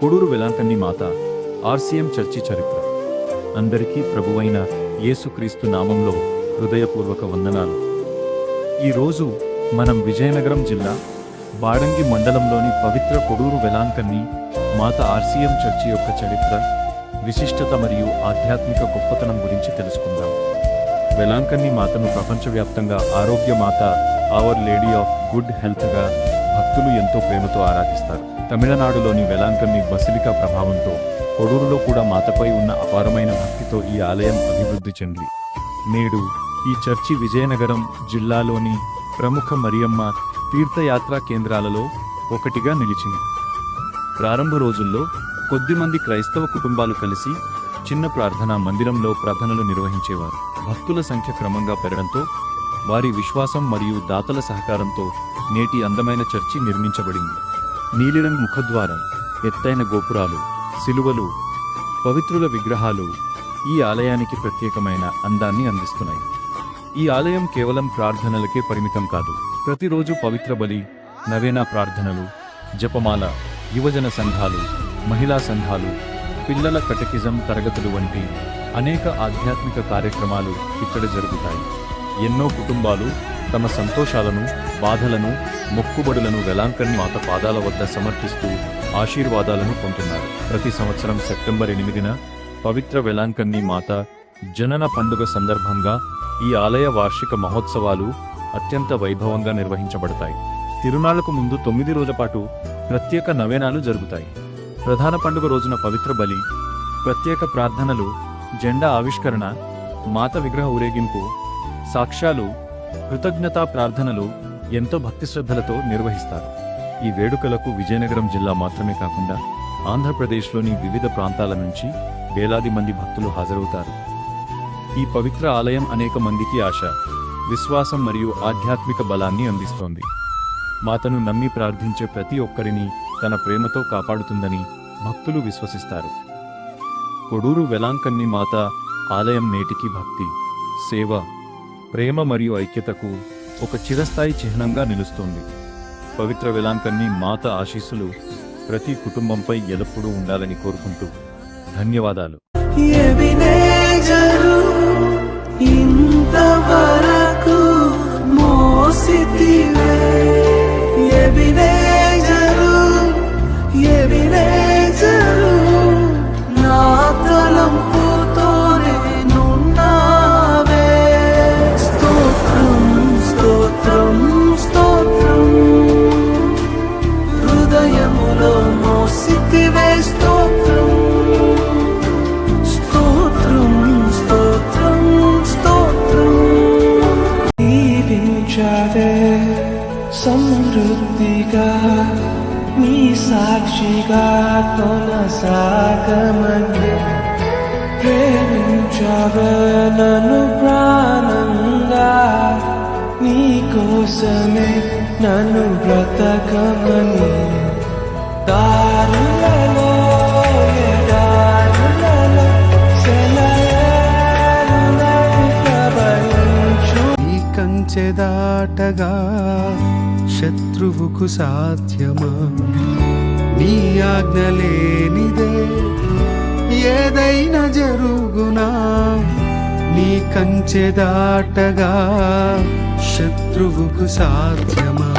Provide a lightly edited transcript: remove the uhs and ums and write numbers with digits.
కొడూరు వెలాంకన్ని మాత RCM church చరిత్ర. అందరికీ ప్రభువైన యేసుక్రీస్తు నామంలో హృదయపూర్వక వందనాలు. ఈరోజు మనం విజయనగరం జిల్లా బాడంగి మండలంలోని పవిత్ర కొడూరు వెలాంకన్ని మాత ఆర్సీఎం చర్చి యొక్క చరిత్ర, విశిష్టత మరియు ఆధ్యాత్మిక గొప్పతనం గురించి తెలుసుకుందాం. వెలాంకన్ని మాతను ప్రపంచవ్యాప్తంగా ఆరోగ్య మాత, అవర్ లేడీ ఆఫ్ గుడ్ హెల్త్గా భక్తులు ఎంతో ప్రేమతో ఆరాధిస్తారు. తమిళనాడులోని వెలాంకన్ని బసిలికా ప్రభావంతో కొడూరులో కూడా మాతపై ఉన్న అపారమైన భక్తితో ఈ ఆలయం అభివృద్ధి చెంది నేడు ఈ చర్చి విజయనగరం జిల్లాలోని ప్రముఖ మరియమ్మ తీర్థయాత్రా కేంద్రాలలో ఒకటిగా నిలిచింది. ప్రారంభ రోజుల్లో కొద్దిమంది క్రైస్తవ కుటుంబాలు కలిసి చిన్న ప్రార్థనా మందిరంలో ప్రార్థనలు నిర్వహించేవారు. భక్తుల సంఖ్య క్రమంగా పెరగడంతో వారి విశ్వాసం మరియు దాతల సహకారంతో నేటి అందమైన చర్చి నిర్మించబడింది. నీలిరంగు ముఖద్వారం, ఎత్తైన గోపురాలు, శిలువలు, పవిత్రుల విగ్రహాలు ఈ ఆలయానికి ప్రత్యేకమైన అందాన్ని అందిస్తున్నాయి. ఈ ఆలయం కేవలం ప్రార్థనలకే పరిమితం కాదు. ప్రతిరోజు పవిత్ర బలి, నవేనా ప్రార్థనలు, జపమాల, యువజన సంఘాలు, మహిళా సంఘాలు, పిల్లల కటకిజం తరగతులు వంటి అనేక ఆధ్యాత్మిక కార్యక్రమాలు ఇక్కడ జరుగుతాయి. ఎన్నో కుటుంబాలు తమ సంతోషాలను, బాధలను, మొక్కుబడులను వెలాంకన్ని మాత పాదాల వద్ద సమర్పిస్తూ ఆశీర్వాదాలను పొందుతున్నారు. ప్రతి సంవత్సరం సెప్టెంబర్ 8న పవిత్ర వెలాంకన్ని మాత జనన పండుగ సందర్భంగా ఈ ఆలయ వార్షిక మహోత్సవాలు అత్యంత వైభవంగా నిర్వహించబడతాయి. తిరునాళ్లకు ముందు 9 రోజుల పాటు ప్రత్యేక నవేనాలు జరుగుతాయి. ప్రధాన పండుగ రోజున పవిత్ర బలి, ప్రత్యేక ప్రార్థనలు, జెండా ఆవిష్కరణ, మాత విగ్రహ ఊరేగింపు, సాక్ష్యాలు, కృతజ్ఞతా ప్రార్థనలు ఎంతో భక్తి శ్రద్ధలతో నిర్వహిస్తారు. ఈ వేడుకలకు విజయనగరం జిల్లా మాత్రమే కాకుండా ఆంధ్రప్రదేశ్లోని వివిధ ప్రాంతాల నుంచి వేలాది మంది భక్తులు హాజరవుతారు. ఈ పవిత్ర ఆలయం అనేక మందికి ఆశ, విశ్వాసం మరియు ఆధ్యాత్మిక బలాన్ని అందిస్తోంది. మాతను నమ్మి ప్రార్థించే ప్రతి ఒక్కరిని తన ప్రేమతో కాపాడుతుందని భక్తులు విశ్వసిస్తారు. కొడూరు వెలాంకన్ని మాత ఆలయం నేటికి భక్తి, సేవ, ప్రేమ మరియు ఐక్యతకు ఒక చిరస్థాయి చిహ్నంగా నిలుస్తోంది. పవిత్ర వెలాంకన్ని మాత ఆశీస్సులు ప్రతి కుటుంబంపై ఎల్లప్పుడూ ఉండాలని కోరుకుంటూ ధన్యవాదాలు. సమృద్ధిగా నీ సాక్షిగా కొనసాగమని ప్రేమించవే నన్ను ప్రాణంగా, నీ కోసమే నన్ను బ్రతకమని. దారులలో ఎడారులలో సెలయేరులై ప్రవహించు ఈ కంచె దాటగా శత్రువుకు సాధ్యమా? నీ ఆజ్ఞ లేనిదే ఏదైనా జరుగునా? నీ కంచె దాటగా శత్రువుకు సాధ్యమా?